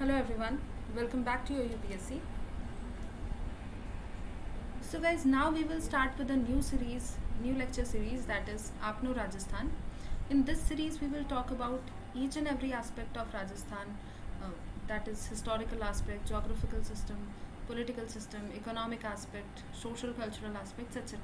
Hello everyone, welcome back to your UPSC. So guys, now we will start with a new lecture series, that is Apno Rajasthan. In this series we will talk about each and every aspect of Rajasthan, that is historical aspect, geographical system, political system, economic aspect, social cultural aspects, etc.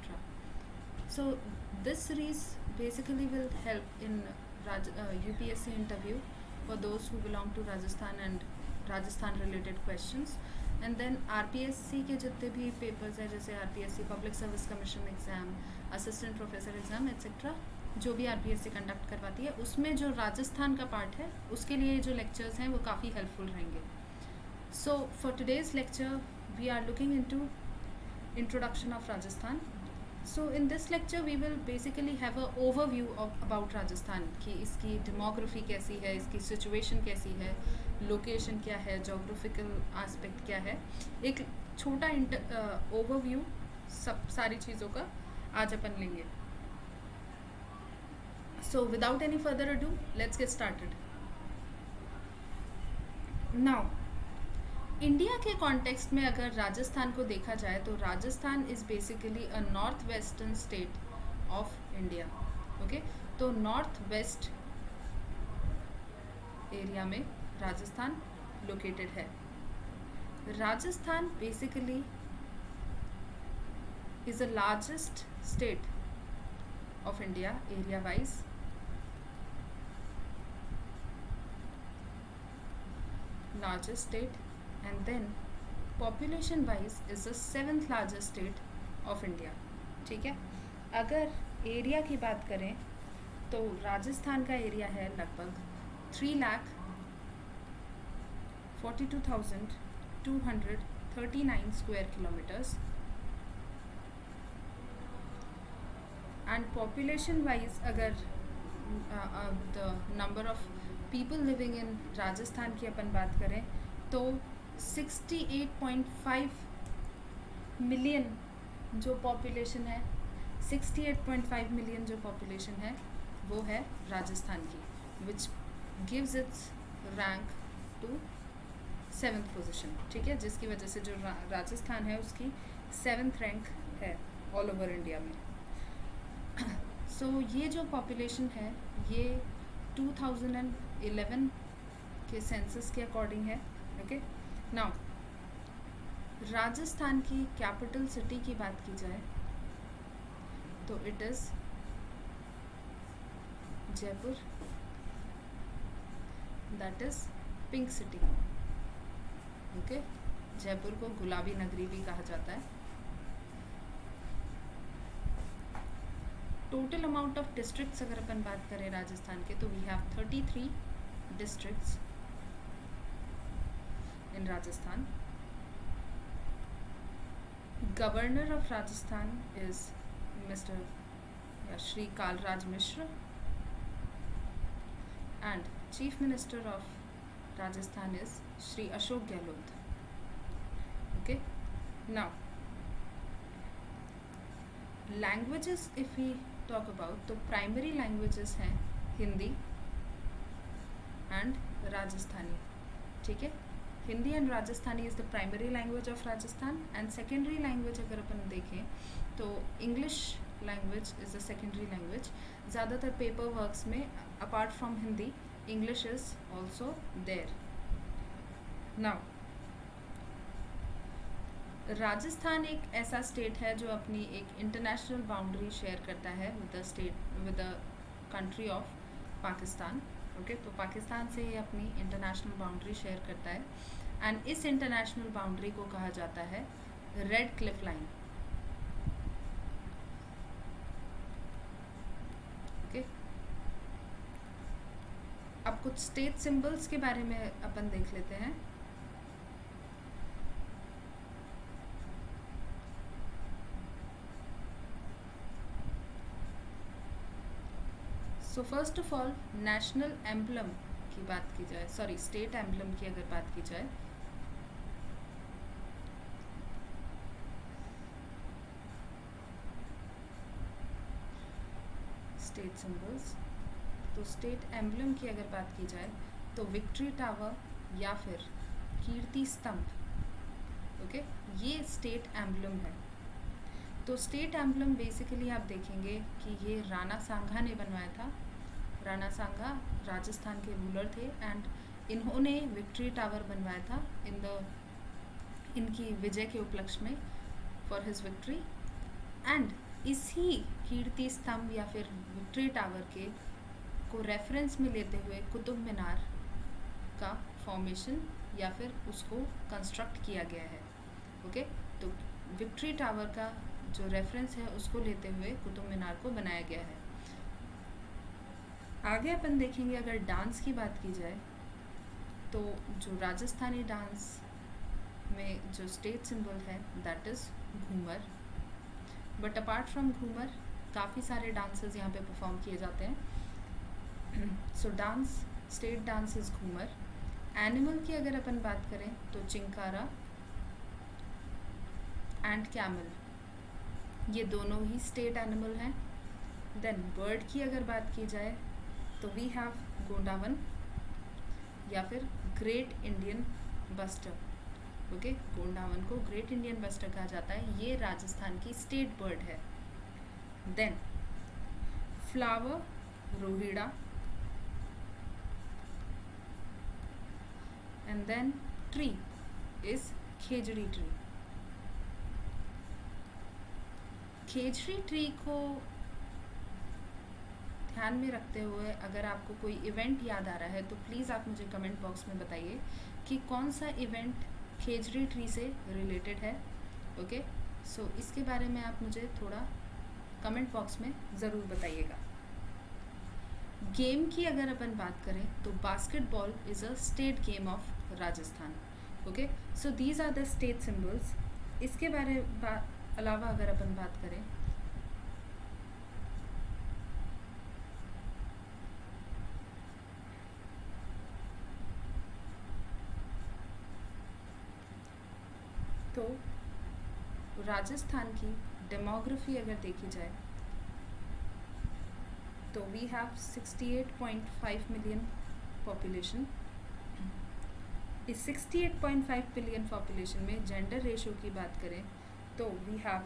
So this series basically will help in UPSC interview for those who belong to Rajasthan and Rajasthan related questions. And then RPSC के जितने भी papers हैं, जैसे RPSC public service commission exam, assistant professor exam etcetera, जो भी RPSC conduct करवाती है, उसमें जो राजस्थान का पार्ट है उसके लिए जो लेक्चर्स हैं वो काफ़ी हेल्पफुल रहेंगे. So for today's lecture we are looking into introduction of Rajasthan. So in this lecture we will basically have a overview about Rajasthan, कि इसकी डेमोग्राफी कैसी है, इसकी सिचुएशन कैसी है, लोकेशन क्या है, जोग्राफिकल एस्पेक्ट क्या है, एक छोटा ओवरव्यू सब सारी चीज़ों का आज अपन लेंगे. So without any further ado, let's get started. Now India के कॉन्टेक्स्ट में अगर राजस्थान को देखा जाए तो Rajasthan is basically a north western state of India. Okay, तो नॉर्थ वेस्ट एरिया में राजस्थान लोकेटेड है. Rajasthan basically is the largest state of India area wise. Largest state and then population wise is the 7th largest state of India. ठीक है, अगर area की बात करें तो राजस्थान का एरिया है लगभग 3,42,239 square kilometres. And population wise अगर the number of people living in Rajasthan की अपन बात करें तो 68.5 मिलियन जो पॉपुलेशन है, 68.5 मिलियन जो पॉपुलेशन है वो है राजस्थान की, which gives it's rank to 7th position. ठीक है, जिसकी वजह से जो राजस्थान है उसकी 7th रैंक है ऑल ओवर इंडिया में. सो ये जो पॉपुलेशन है ये 2011 के सेंसस के अकॉर्डिंग है. ओके, नाउ राजस्थान की कैपिटल सिटी की बात की जाए तो it is Jaipur, that is pink city. Okay, Jaipur को गुलाबी नगरी भी कहा जाता है. टोटल अमाउंट ऑफ डिस्ट्रिक्ट्स अगर अपन बात करें राजस्थान के तो we have 33 districts in Rajasthan. Governor of Rajasthan is Mr. Shri Kalraj Mishra and Chief Minister of Rajasthan is Shri Ashok Gehlot. Okay, now languages if we talk about, तो primary languages हैं Hindi and Rajasthani. ठीक है, Hindi and Rajasthani is the primary language of Rajasthan. And secondary language अगर अपन देखें तो English language is the secondary language. ज़्यादातर paper works में apart from Hindi English is also there. Now Rajasthan एक ऐसा स्टेट है जो अपनी एक इंटरनेशनल बाउंड्री शेयर करता है with the country of Pakistan. Okay, तो पाकिस्तान से ये अपनी इंटरनेशनल बाउंड्री शेयर करता है. एंड इस इंटरनेशनल बाउंड्री को कहा जाता है रेड क्लिफ लाइन. ओके, अब कुछ स्टेट सिंबल्स के बारे में अपन देख लेते हैं. So first of all national emblem की बात की जाए, सॉरी स्टेट एम्बलम की अगर बात की जाए स्टेट सिंबल्स, तो स्टेट एम्बलम की अगर बात की जाए तो विक्ट्री टावर या फिर कीर्ति स्तंभ, ओके, ये स्टेट एम्बलम है। तो स्टेट एम्बलम बेसिकली आप देखेंगे कि ये राणा सांगा ने बनवाया था। राणा सांगा राजस्थान के रूलर थे एंड इन्होंने विक्ट्री टावर बनवाया था इनकी विजय के उपलक्ष्य में, फॉर हिज विक्ट्री। एंड इसी कीर्ति स्तंभ या फिर विक्ट्री टावर के को रेफरेंस में लेते हुए कुतुब मीनार का फॉर्मेशन या फिर उसको कंस्ट्रक्ट किया गया है, ओके। तो विक्ट्री टावर का जो रेफरेंस है उसको लेते हुए कुतुब मीनार को बनाया गया है। आगे अपन देखेंगे, अगर डांस की बात की जाए तो जो राजस्थानी डांस में जो स्टेट सिंबल है that is Ghoomar. But apart from Ghoomar काफ़ी सारे डांसेस यहाँ पे परफॉर्म किए जाते हैं। सो dance, state dance is Ghoomar. Animal की अगर अपन बात करें तो चिंकारा एंड कैमल, ये दोनों ही स्टेट एनिमल हैं। देन बर्ड की अगर बात की जाए तो वी हैव गोंडावन या फिर ग्रेट इंडियन बस्टर, ओके। गोंडावन को ग्रेट इंडियन बस्टर कहा जाता है, ये राजस्थान की स्टेट बर्ड है। Then flower rohida and then tree is khejri tree. Khejri tree को ध्यान में रखते हुए अगर आपको कोई इवेंट याद आ रहा है तो प्लीज़ आप मुझे कमेंट बॉक्स में बताइए कि कौन सा इवेंट खेजड़ी ट्री से रिलेटेड है, ओके। सो इसके बारे में आप मुझे थोड़ा कमेंट बॉक्स में ज़रूर बताइएगा। गेम की अगर अपन बात करें तो basketball is a state game of Rajasthan, okay. So these are the state symbols. इसके बारे अलावा अगर अपन बात करें तो राजस्थान की डेमोग्राफी अगर देखी जाए तो वी हैव 68.5 मिलियन पॉपुलेशन। इस 68.5 मिलियन पॉपुलेशन में जेंडर रेशो की बात करें तो we have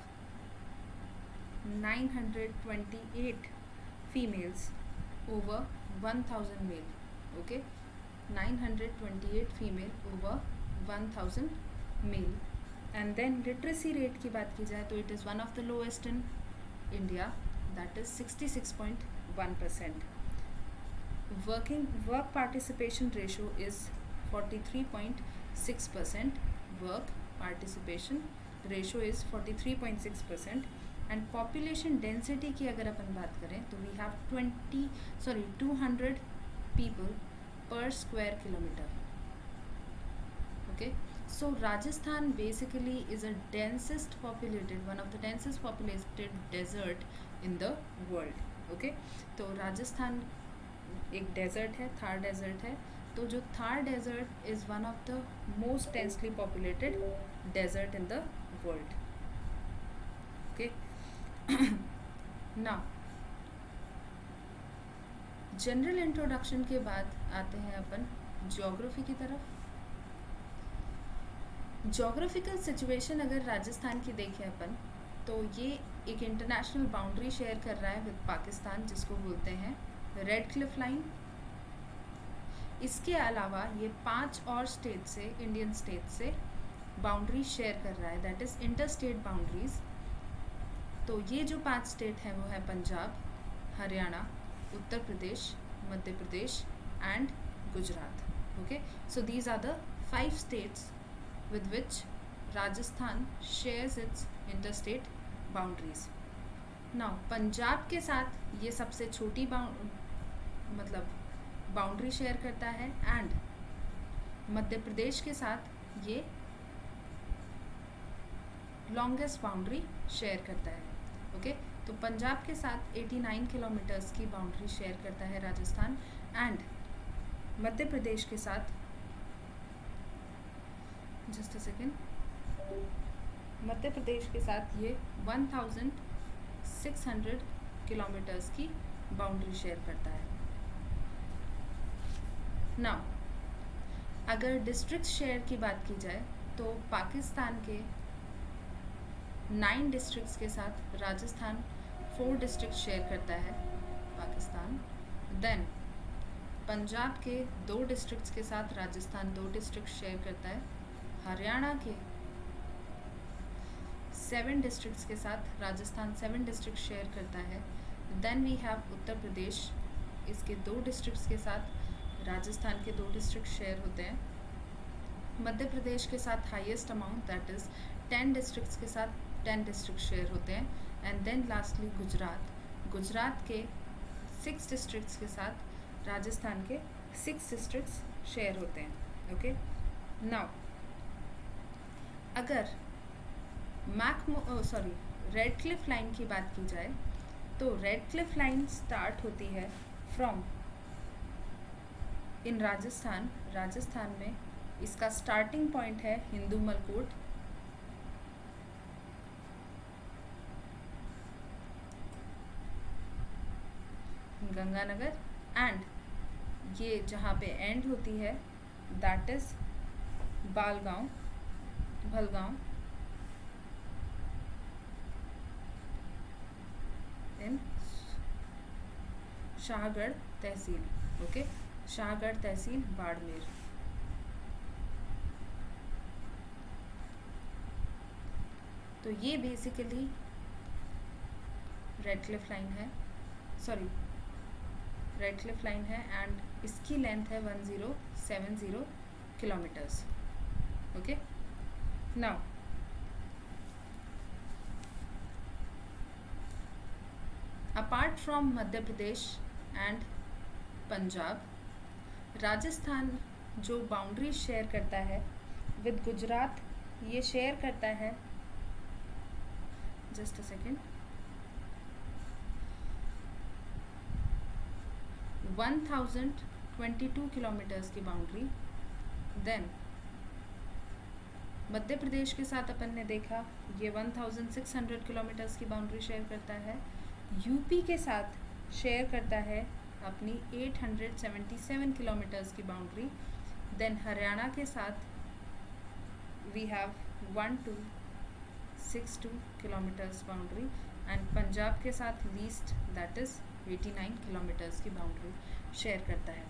928 females over 1000 male, okay. 928 female over 1000 male. And then literacy rate की बात की जाए तो it is one of the lowest in India, that is 66.1%. Work participation ratio is 43.6%. Work participation ratio is 43.6%. And population density की अगर अपन बात करें तो we have 200 people per square kilometre, okay. So Rajasthan basically is a densest populated, one of the densest populated desert in the world, okay. तो राजस्थान एक desert है, Thar desert है। तो जो Thar desert is one of the most densely populated desert in the world, okay. Now general introduction के बाद आते हैं अपन ज्योग्राफी की तरफ। ज्योग्राफिकल सिचुएशन अगर राजस्थान की देखें अपन तो ये एक इंटरनेशनल बाउंड्री शेयर कर रहा है विद पाकिस्तान, जिसको बोलते हैं रेड क्लिफ लाइन। इसके अलावा ये 5 और स्टेट से, इंडियन स्टेट से बाउंड्री शेयर कर रहा है, that is inter state boundaries. तो ये जो 5 स्टेट हैं वो है Punjab, Haryana, Uttar Pradesh, Madhya Pradesh and Gujarat, okay. So these are the 5 states with which Rajasthan shares its interstate boundaries. Now Punjab के साथ ये सबसे छोटी बाउंड्री शेयर करता है एंड मध्य प्रदेश के साथ ये लॉन्गेस्ट बाउंड्री शेयर करता है, ओके। तो पंजाब के साथ 89 किलोमीटर्स की बाउंड्री शेयर करता है राजस्थान एंड मध्य प्रदेश के साथ just a second, Madhya Pradesh के साथ ये 1600 किलोमीटर्स की बाउंड्री शेयर करता है। नाउ अगर डिस्ट्रिक्ट शेयर की बात की जाए तो पाकिस्तान के 9 डिस्ट्रिक्ट्स के साथ राजस्थान 4 डिस्ट्रिक्ट शेयर करता है पाकिस्तान। देन पंजाब के 2 डिस्ट्रिक्ट्स के साथ राजस्थान 2 डिस्ट्रिक्ट शेयर करता है। हरियाणा के 7 डिस्ट्रिक्ट्स के साथ राजस्थान 7 डिस्ट्रिक्ट शेयर करता है। Then we have Uttar Pradesh, इसके 2 डिस्ट्रिक्ट्स के साथ राजस्थान के 2 डिस्ट्रिक्ट शेयर होते हैं। मध्य प्रदेश के साथ highest amount, that is 10 districts के साथ 10 डिस्ट्रिक्ट शेयर होते हैं। एंड देन लास्टली गुजरात के 6 डिस्ट्रिक्ट्स के साथ राजस्थान के 6 डिस्ट्रिक्ट्स शेयर होते हैं। ओके, नाउ अगर रेड क्लिफ लाइन की बात की जाए तो रेड क्लिफ लाइन स्टार्ट होती है फ्रॉम इन राजस्थान में इसका स्टार्टिंग पॉइंट है हिंदू मलकोट, गंगानगर, एंड ये जहाँ पे एंड होती है that is Bhalgaon in Shahgarh तहसील। ओके, शाहगढ़ तहसील, बाड़मेर। तो ये बेसिकली रेड क्लिफ लाइन है एंड इसकी लेंथ है 1070 kilometres. Okay, now apart from Madhya Pradesh and Punjab, Rajasthan जो बाउंड्री शेयर करता है विद गुजरात, ये शेयर करता है, जस्ट अ सेकेंड, 1022 किलोमीटर्स की बाउंड्री। देन मध्य प्रदेश के साथ अपन ने देखा ये 1600 किलोमीटर्स की बाउंड्री शेयर करता है। यूपी के साथ शेयर करता है अपनी 877 किलोमीटर्स की बाउंड्री। देन हरियाणा के साथ we have 1262 kilometres boundary and Punjab के साथ लीस्ट दैट इज़ 89 किलोमीटर्स की बाउंड्री शेयर करता है।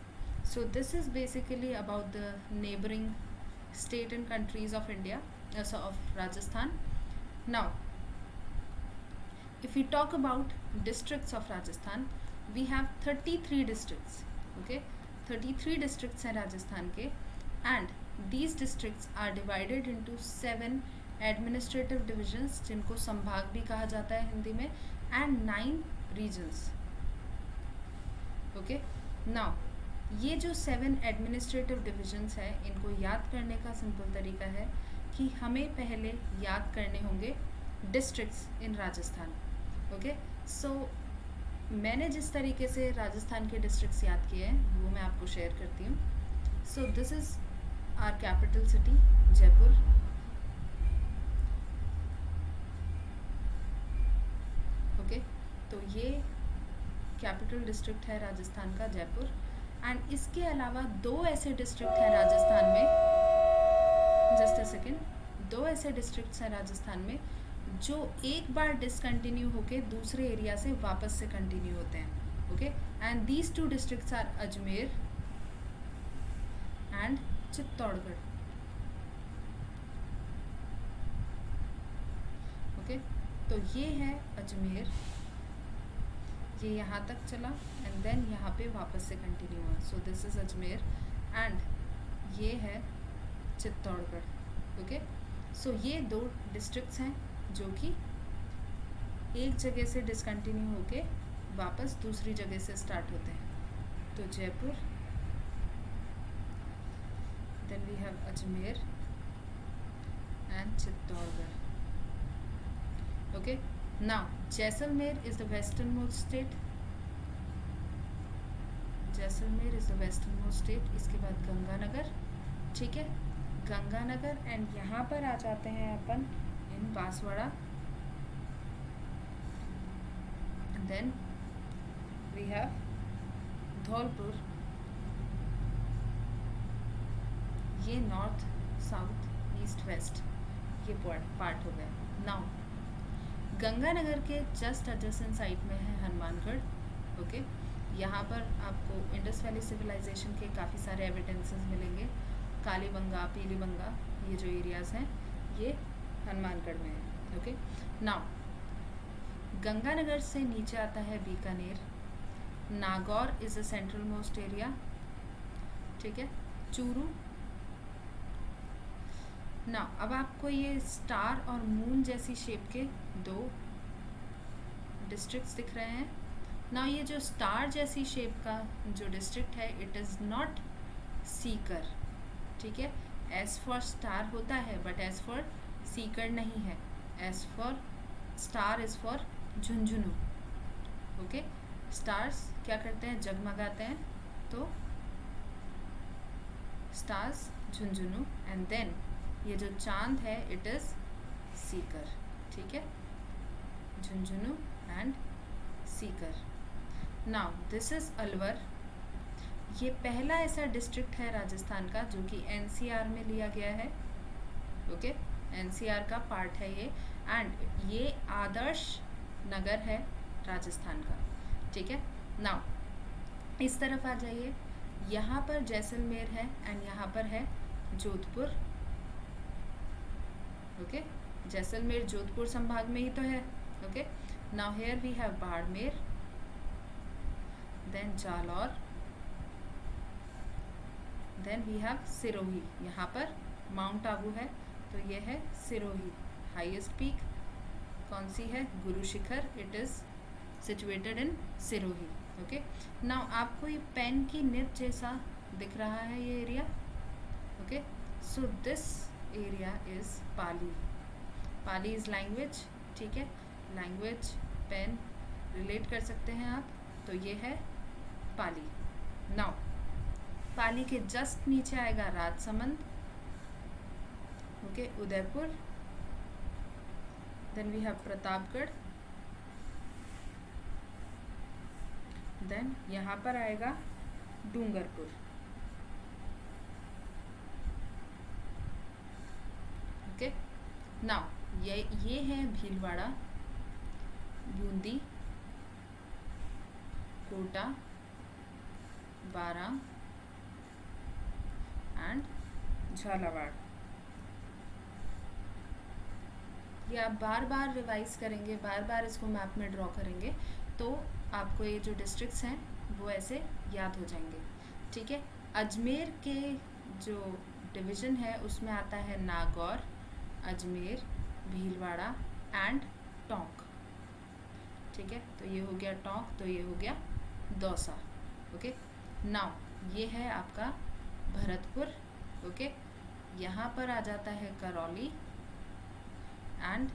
So this is basically about the neighbouring state and countries of India, of Rajasthan. Now, if we talk about districts of Rajasthan, we have 33 districts. Okay, 33 districts हैं राजस्थान के, and these districts are divided into 7 administrative divisions जिनको संभाग भी कहा जाता है हिंदी में, and 9 regions. Okay, now ये जो 7 एडमिनिस्ट्रेटिव डिविजन्स हैं इनको याद करने का सिंपल तरीका है कि हमें पहले याद करने होंगे डिस्ट्रिक्ट्स इन राजस्थान। ओके, सो मैंने जिस तरीके से राजस्थान के डिस्ट्रिक्ट्स याद किए हैं वो मैं आपको शेयर करती हूँ। So this is our capital city Jaipur. Okay, तो ये कैपिटल डिस्ट्रिक्ट है राजस्थान का, जयपुर। एंड इसके अलावा 2 ऐसे डिस्ट्रिक्ट हैं राजस्थान में, जस्ट अ सेकेंड, 2 ऐसे डिस्ट्रिक्ट्स हैं राजस्थान में जो एक बार डिसकंटिन्यू होके दूसरे एरिया से वापस से कंटिन्यू होते हैं। Okay, and these 2 districts are Ajmer and Chittorgarh. Okay, तो ये है अजमेर, ये यहाँ तक चला एंड देन यहाँ पे वापस से कंटिन्यू हुआ। सो दिस इज़ अजमेर एंड ये है चित्तौड़गढ़। ओके, सो ये 2 डिस्ट्रिक्ट्स हैं जो कि एक जगह से डिसकंटिन्यू होके वापस दूसरी जगह से स्टार्ट होते हैं। तो Jaipur, then we have Ajmer and Chittorgarh. Okay, now Jaisalmer is the westernmost state, इसके बाद गंगानगर, ठीक है, गंगानगर एंड यहाँ पर आ जाते हैं अपन in Banswara, then we have Dholpur, ये नॉर्थ साउथ ईस्ट वेस्ट ये पार्ट हो गया. नाउ गंगानगर के जस्ट एडजेसेंट साइड में है हनुमानगढ़. ओके, यहाँ पर आपको इंडस वैली सिविलाइजेशन के काफ़ी सारे एविडेंसेस मिलेंगे. कालीबंगा, पीलीबंगा, ये जो एरियाज़ हैं ये हनुमानगढ़ में है. ओके, नाउ गंगानगर से नीचे आता है Bikaner. Nagaur is a central most area. ठीक है, चूरू. ना अब आपको ये स्टार और मून जैसी शेप के दो डिस्ट्रिक्ट्स दिख रहे हैं. ना ये जो स्टार जैसी शेप का जो डिस्ट्रिक्ट है इट इज़ नॉट सीकर. ठीक है, एस फॉर स्टार होता है बट एस फॉर सीकर नहीं है. S for star is for Jhunjhunu. Okay, stars क्या करते हैं, जगमगाते हैं, तो स्टार्स झुंझुनू. एंड देन ये जो चांद है इट इज़ सीकर. ठीक है, Jhunjhunu and Sikar. Now this is Alwar. ये पहला ऐसा डिस्ट्रिक्ट है राजस्थान का जो कि एनसीआर में लिया गया है. ओके, एनसीआर का पार्ट है ये. एंड ये आदर्श नगर है राजस्थान का. ठीक है, नाउ इस तरफ आ जाइए. यहाँ पर जैसलमेर है एंड यहाँ पर है जोधपुर. ओके, जैसलमेर जोधपुर संभाग में ही तो है. Okay, now here we have Barmer, then Jalore, then we have Sirohi. यहाँ पर माउंट आबू है तो ये है सिरोही. हाईएस्ट पीक कौन सी है, Guru Shikhar. It is situated in Sirohi. Okay, now आपको ये पेन की निब जैसा दिख रहा है ये area. Okay, so this area is Pali. Pali is language. ठीक है, लैंग्वेज पेन रिलेट कर सकते हैं आप. तो ये है पाली. नाउ पाली के जस्ट नीचे आएगा Rajsamand. Okay, Udaipur. Then we have Pratapgarh. Then यहाँ पर आएगा डूंगरपुर. ओके, नाउ ये है भीलवाड़ा, बूंदी, कोटा, बारा एंड झालावाड़. ये आप बार बार रिवाइज करेंगे, बार बार इसको मैप में ड्रॉ करेंगे तो आपको ये जो डिस्ट्रिक्ट्स हैं वो ऐसे याद हो जाएंगे. ठीक है, अजमेर के जो डिवीज़न है उसमें आता है नागौर, अजमेर, भीलवाड़ा एंड टोंक. ठीक है, तो ये हो गया टोंक, तो ये हो गया दौसा. ओके, नाउ ये है आपका भरतपुर. ओके, यहाँ पर आ जाता है करौली एंड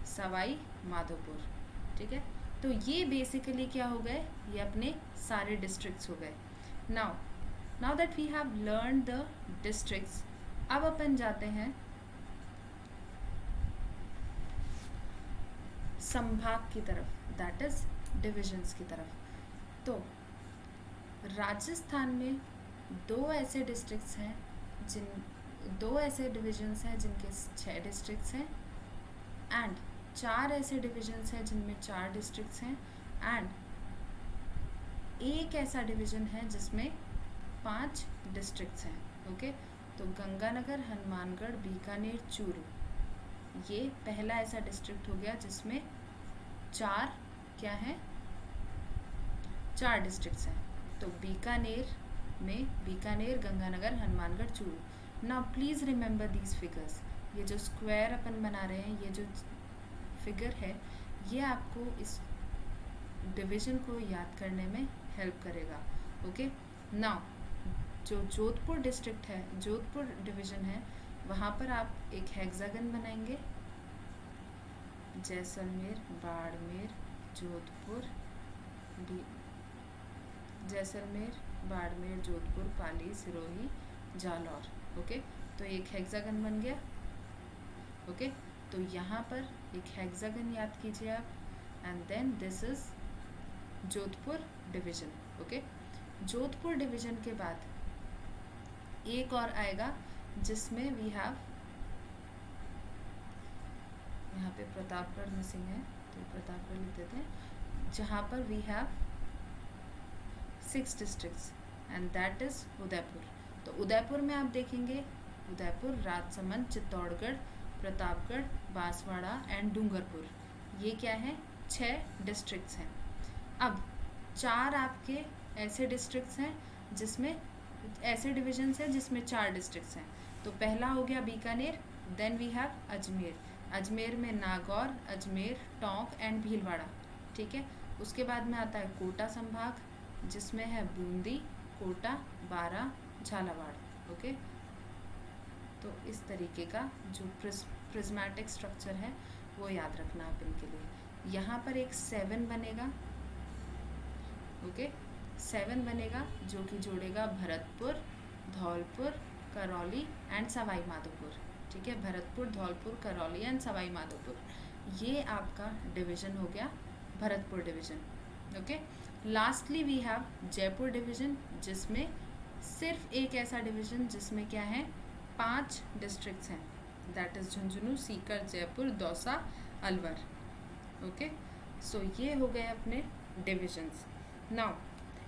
सवाई माधोपुर. ठीक है, तो ये बेसिकली क्या हो गए, ये अपने सारे डिस्ट्रिक्ट्स हो गए. Now that we have learn the districts, अब अपन जाते हैं संभाग की तरफ, दैट इज डिविजन्स की तरफ. तो राजस्थान में दो ऐसे डिस्ट्रिक्ट्स हैं दो ऐसे डिविजन्स हैं जिनके 6 डिस्ट्रिक्ट्स हैं एंड 4 ऐसे डिविजन्स हैं जिनमें 4 डिस्ट्रिक्ट्स हैं एंड एक ऐसा डिवीज़न है जिसमें 5 डिस्ट्रिक्ट्स हैं. ओके, तो गंगानगर, हनुमानगढ़, बीकानेर, चूरू, ये पहला ऐसा डिस्ट्रिक्ट हो गया जिसमें 4 क्या हैं, 4 डिस्ट्रिक्ट्स हैं. तो बीकानेर में Bikaner, Ganganagar, Hanumangarh, Churu. Now please remember these figures. ये जो स्क्वायर अपन बना रहे हैं, ये जो फिगर है, ये आपको इस डिवीज़न को याद करने में हेल्प करेगा. ओके, नाउ जो जोधपुर डिस्ट्रिक्ट है, जोधपुर डिवीज़न है, वहाँ पर आप एक हेक्सागन बनाएंगे. जैसलमेर, बाड़मेर, जोधपुर, जैसलमेर, बाड़मेर, जोधपुर, पाली, सिरोही, जालौर. ओके, तो एक हेक्सागन बन गया. ओके, तो यहाँ पर एक हेक्सागन याद कीजिए आप and then this is Jodhpur division. Okay, Jodhpur division के बाद एक और आएगा जिसमें वी हैव, यहाँ पे प्रतापगढ़ मिसिंग है तो प्रतापगढ़ लिख देते हैं, जहाँ पर we have 6 districts and that is Udaipur. तो उदयपुर में आप देखेंगे उदयपुर, राजसमंद, चित्तौड़गढ़, प्रतापगढ़, बांसवाड़ा एंड डूंगरपुर, ये क्या है, 6 डिस्ट्रिक्ट्स हैं। अब 4 आपके ऐसे डिस्ट्रिक्ट्स हैं जिसमें, ऐसे डिविजन्स हैं जिसमें 4 डिस्ट्रिक्ट्स हैं। तो पहला हो गया Bikaner, then we have Ajmer, Ajmer में नागौर, अजमेर, टोंक एंड भीलवाड़ा, ठीक है। उसके बाद में आता है कोटा संभाग, जिसमें है बूंदी, कोटा, बारा, झालावाड़, ओके। तो इस तरीके का जो प्रिज्मेटिक स्ट्रक्चर है वो याद रखना आप इनके लिए। यहाँ पर एक 7 बनेगा, ओके, 7 बनेगा जो कि जोड़ेगा भरतपुर, धौलपुर, करौली एंड सवाई माधोपुर, ठीक है। भरतपुर, धौलपुर, करौली एंड सवाई माधोपुर, ये आपका डिवीजन हो गया Bharatpur division, okay. Lastly we have Jaipur division, जिसमें सिर्फ एक ऐसा डिवीजन जिसमें क्या है, 5 डिस्ट्रिक्ट्स हैं, that is Jhunjhunu, Sikar, Jaipur, Dausa, Alwar, okay. So ये हो गए अपने डिविजन्स। नाउ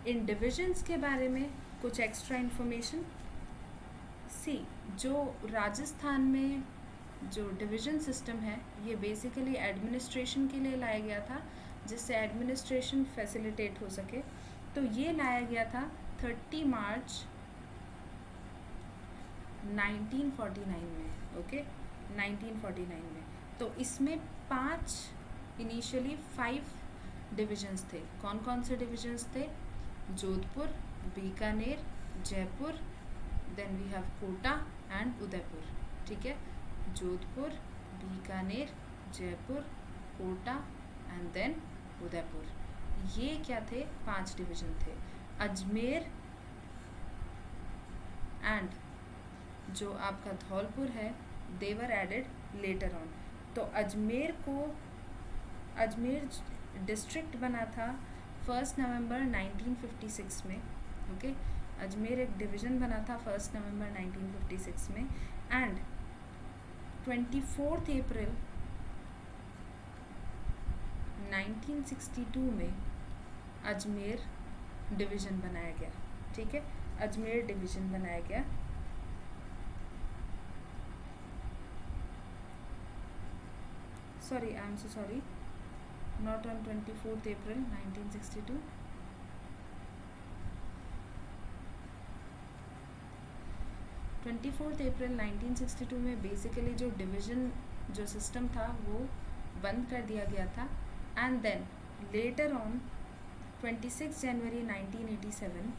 इन डिविजन्स के बारे में कुछ एक्स्ट्रा इन्फॉर्मेशन। सी, जो राजस्थान में जो डिवीजन सिस्टम है ये बेसिकली एडमिनिस्ट्रेशन के लिए लाया गया था, जिससे एडमिनिस्ट्रेशन फैसिलिटेट हो सके। तो ये लाया गया था 30 मार्च 1949 में, ओके, 1949 में। तो इसमें 5 डिविजन्स थे। कौन कौन से डिविजन्स थे, Jodhpur, Bikaner, Jaipur, then we have Kota and Udaipur, ठीक है। जोधपुर, बीकानेर, जयपुर, कोटा एंड देन उदयपुर, ये क्या थे, 5 डिवीजन थे। अजमेर एंड जो आपका धौलपुर है दे वर एडेड लेटर ऑन। तो अजमेर डिस्ट्रिक्ट बना था 1 नवंबर 1956 में, ओके। अजमेर एक डिवीज़न बना था 1 नवंबर 1956 में एंड 24 अप्रैल 1962 में अजमेर डिवीज़न बनाया गया, ठीक है। अजमेर डिवीज़न बनाया गया। Sorry, I am so sorry. Not on 24th April 1962. 24th अप्रैल 1962 में बेसिकली जो डिवीज़न जो सिस्टम था वो बंद कर दिया गया था एंड देन लेटर ऑन 26 जनवरी 1987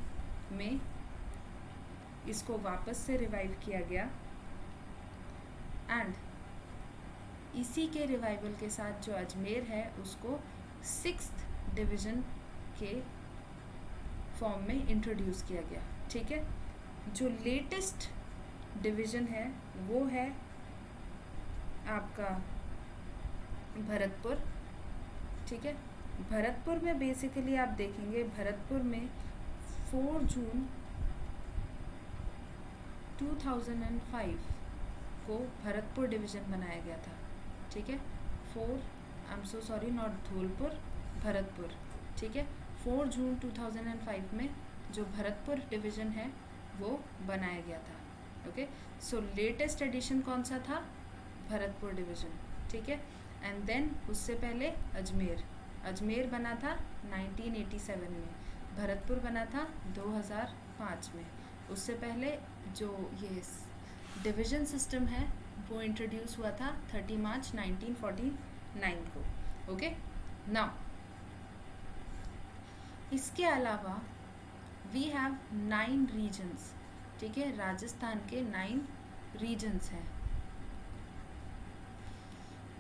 में इसको वापस से रिवाइव किया गया एंड इसी के रिवाइवल के साथ जो अजमेर है उसको 6th डिवीज़न के फॉर्म में इंट्रोड्यूस किया गया, ठीक है। जो लेटेस्ट डिवीज़न है वो है आपका भरतपुर, ठीक है। भरतपुर में बेसिकली आप देखेंगे भरतपुर में 4 जून 2005 को भरतपुर डिवीज़न बनाया गया था, ठीक है। 4, I am so sorry, not Dholpur, Bharatpur, ठीक है। 4 जून 2005 में जो भरतपुर डिवीज़न है वो बनाया गया था, ओके। सो लेटेस्ट एडिशन कौन सा था, भरतपुर डिवीज़न, ठीक है। एंड देन उससे पहले अजमेर बना था 1987 में, भरतपुर बना था 2005 में। उससे पहले जो ये डिवीज़न सिस्टम है वो इंट्रोड्यूस हुआ था 30 मार्च 1949 को, ओके। नाउ इसके अलावा वी हैव 9 रीजन्स, ठीक है। राजस्थान के 9 रीजन्स हैं।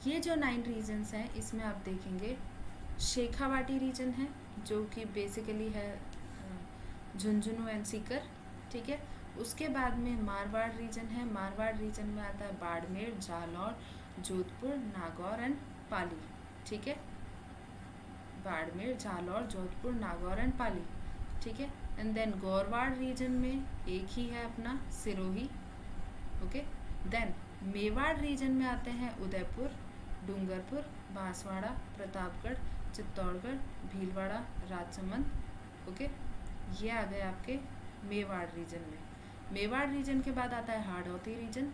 ये जो 9 रीजन्स हैं इसमें आप देखेंगे शेखावाटी रीजन है जो कि बेसिकली है झुंझुनू एंड सीकर, ठीक है। उसके बाद में मारवाड़ रीजन है, मारवाड़ रीजन में आता है बाड़मेर, जालौर, जोधपुर, नागौर एंड पाली, ठीक है। बाड़मेर, जालौर, जोधपुर, नागौर एंड पाली, ठीक है। एंड देन गौरवाड़ रीजन में एक ही है अपना सिरोही, देन मेवाड़ रीजन में आते हैं उदयपुर, डूंगरपुर, बांसवाड़ा, प्रतापगढ़, चित्तौड़गढ़, भीलवाड़ा, राजसमंद। ओके, ये आ गए आपके मेवाड़ रीजन में। मेवाड़ रीजन के बाद आता है Hadoti reason,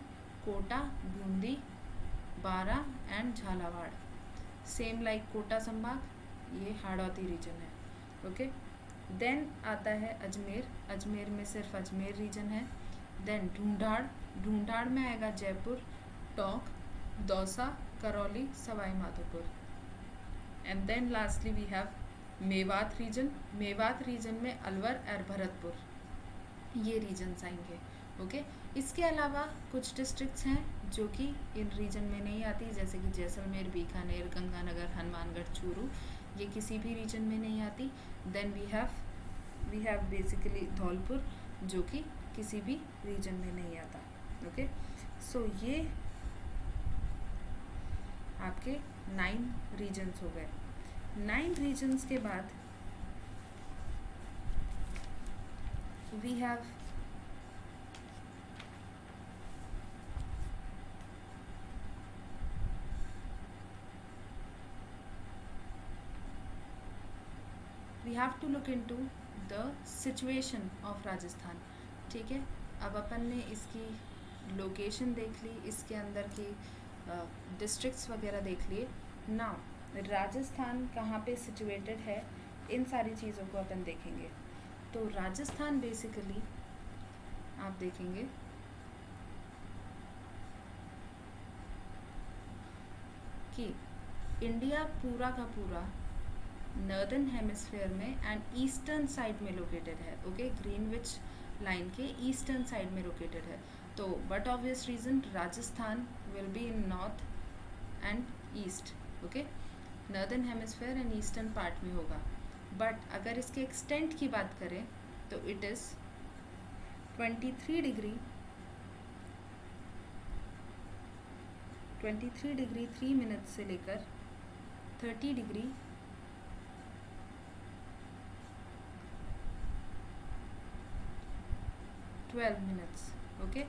Kota, Bundi, Bara and Jhalawar. Same like Kota संभाग, ये हाड़ौती रीजन है। ओके, देन आता है अजमेर, अजमेर में सिर्फ अजमेर रीजन है। देन ढूंढाड़, ढूंढाड़ में आएगा Jaipur, Tonk, Dausa, Karauli, Sawai Madhopur. And then lastly we have Mewat region, Mewat region में अलवर और भरतपुर, ये रीजन्स आएंगे। ओके, इसके अलावा कुछ डिस्ट्रिक्ट्स हैं जो कि इन रीजन में नहीं आती, जैसे कि जैसलमेर, बीकानेर, गंगानगर, हनुमानगढ़, चूरू, ये किसी भी रीजन में नहीं आती। Then we have basically Dholpur, जो कि किसी भी रीजन में नहीं आता। ओके, सो ये आपके 9 रीजन्स हो गए। 9 रीजन्स के बाद we have to look into the situation of Rajasthan. ठीक है, अब अपन ने इसकी लोकेशन देख ली, इसके अंदर की डिस्ट्रिक्ट्स वगैरह देख लिए। नाउ राजस्थान कहाँ पे सिचुएटेड है, इन सारी चीज़ों को अपन देखेंगे। तो राजस्थान बेसिकली आप देखेंगे कि इंडिया पूरा का पूरा नॉर्दर्न हेमिस्फीयर में एंड ईस्टर्न साइड में लोकेटेड है। ओके, ग्रीनविच लाइन के ईस्टर्न साइड में लोकेटेड है। तो but obvious reason Rajasthan will be in north and east. Okay, northern hemisphere and eastern part में होगा। बट अगर इसके एक्सटेंट की बात करें तो इट इज़ 23 डिग्री 3 मिनट से लेकर 30 degree 12 minutes. Okay,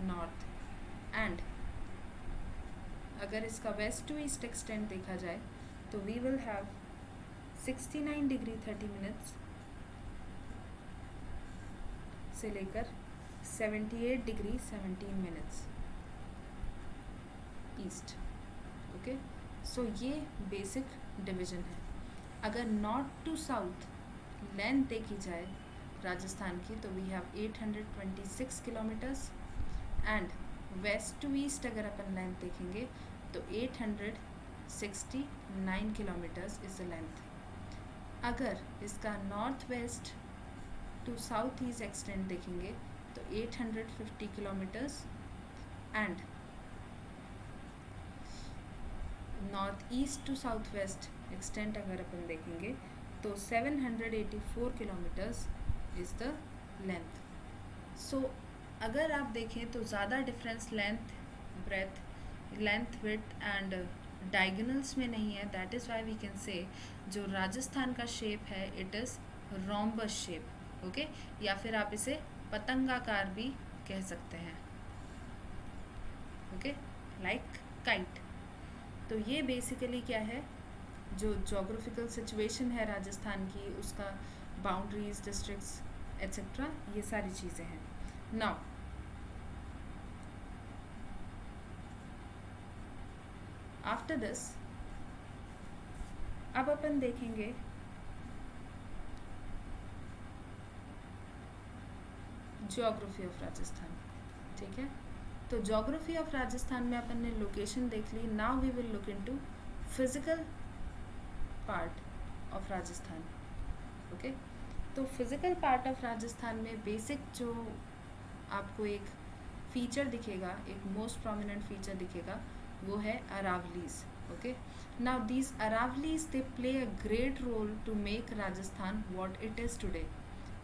north. And अगर इसका वेस्ट टू ईस्ट एक्सटेंट देखा जाए तो we will have 69 degree 30 minutes से लेकर 78 degree 17 minutes east. Okay, so ये बेसिक डिवीजन है। अगर नॉर्थ टू साउथ लेंथ देखी जाए राजस्थान की तो we have 826 kilometres and west to east अगर अपन लेंथ देखेंगे तो 869 किलोमीटर्स इज़ द लेंथ। अगर इसका north west to south east extent देखेंगे तो 850 kilometres and north east to south west extent अगर अपन देखेंगे तो 784 kilometres is the length. So अगर आप देखें तो ज़्यादा difference length breadth width and diagonals में नहीं है। That is why we can say जो राजस्थान का शेप है it is rhombus shape. Okay, या फिर आप इसे पतंगाकार भी कह सकते हैं। Okay, like kite. तो ये बेसिकली क्या है, जो जोग्राफिकल सिचुएशन है राजस्थान की, उसका बाउंड्रीज, डिस्ट्रिक्ट्स एट्सेट्रा, ये सारी चीज़ें हैं। नाउ आफ्टर दिस अब अपन देखेंगे ज्योग्राफी ऑफ राजस्थान। ठीक है, तो ज्योग्राफी ऑफ राजस्थान में अपन ने लोकेशन देख ली। Now we will look into physical part of Rajasthan. Okay, तो फिजिकल पार्ट ऑफ राजस्थान में बेसिक जो आपको एक फीचर दिखेगा, एक मोस्ट प्रोमिनेंट फीचर दिखेगा, वो है Aravallis. Okay, now these Aravallis they play a great role to make Rajasthan what it is today.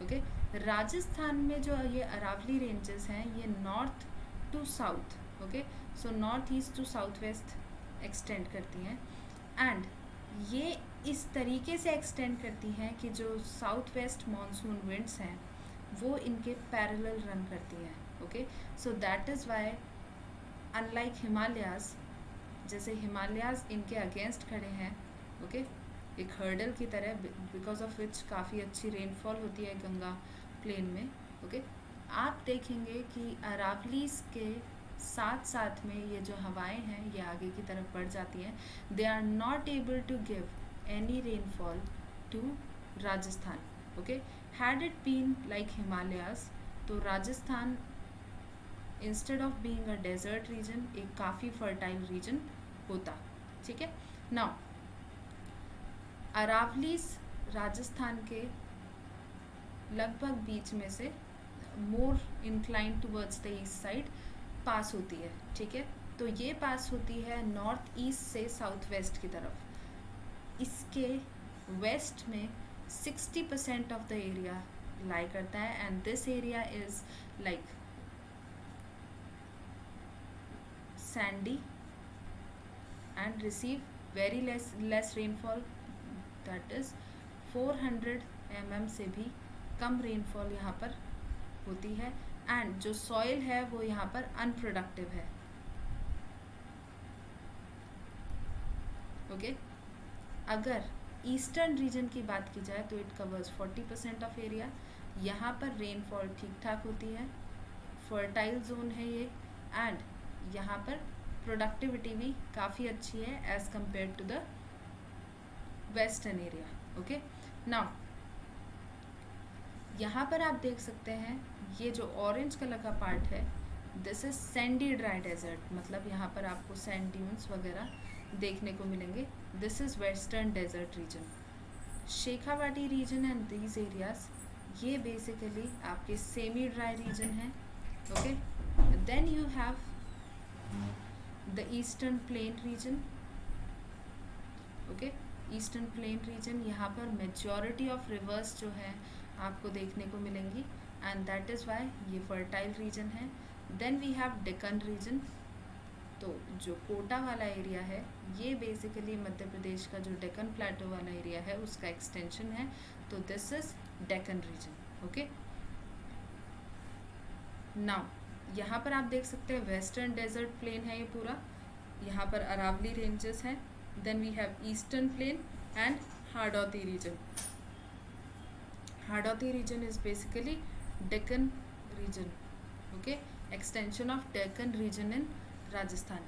Okay, Rajasthan में जो ये अरावली रेंजेस हैं ये north to south, okay, so north east to south west extend करती हैं एंड ये इस तरीके से एक्सटेंड करती हैं कि जो साउथ वेस्ट मानसून विंड्स हैं वो इनके पैरेलल रन करती हैं। Okay, so that is Y unlike Himalayas, जैसे हिमालयाज इनके अगेंस्ट खड़े हैं, ओके, एक हर्डल की तरह, बिकॉज ऑफ विच काफ़ी अच्छी रेनफॉल होती है गंगा प्लेन में, ओके। आप देखेंगे कि अरावलीज के साथ साथ में ये जो हवाएं हैं ये आगे की तरफ बढ़ जाती हैं, they are not able to give any rainfall to Rajasthan, okay. Had it been like Himalayas, तो Rajasthan instead of being a desert region एक काफ़ी फर्टाइल रीजन होता, ठीक है। नाउ अरावलीज राजस्थान के लगभग बीच में से more incline towards the east side pass होती है, ठीक है। तो ये पास होती है नॉर्थ ईस्ट से साउथ वेस्ट की तरफ। इसके वेस्ट में 60% ऑफ द एरिया लाई करता है, and this area is like Sandy and receive very less rainfall, that is 400 mm से भी कम रेनफॉल यहाँ पर होती है, एंड जो सॉइल है वो यहाँ पर अनप्रोडक्टिव है, ओके। अगर ईस्टर्न रीजन की बात की जाए तो इट कवर्स 40% ऑफ एरिया। यहाँ पर रेनफॉल ठीक ठाक होती है, फर्टाइल जोन है ये, एंड यहाँ पर प्रोडक्टिविटी भी काफ़ी अच्छी है as compare to the western area, okay. Now यहाँ पर आप देख सकते हैं ये जो ऑरेंज कलर का पार्ट है, this is sandy dry desert, मतलब यहाँ पर आपको सैंड ड्यून्स वगैरह देखने को मिलेंगे। This is western desert region. Shekhawati region and these areas ये बेसिकली आपके सेमी ड्राई रीजन है, okay. Then you have the eastern plain region, okay. Eastern plain region, यहाँ पर मेजॉरिटी ऑफ रिवर्स जो हैं आपको देखने को मिलेंगी, एंड दैट इज़ वाई ये फर्टाइल रीजन है। Then we have Deccan region, तो जो कोटा वाला एरिया है ये बेसिकली मध्य प्रदेश का जो डेक्कन प्लेटो वाला एरिया है उसका एक्सटेंशन है, तो this is Deccan region, okay. Now यहाँ पर आप देख सकते हैं वेस्टर्न डेजर्ट प्लेन है ये पूरा, यहाँ पर अरावली रेंजेस हैं। Then we have eastern plain and Hadoti region. Hadoti region is basically Deccan region, okay, extension of Deccan region in Rajasthan.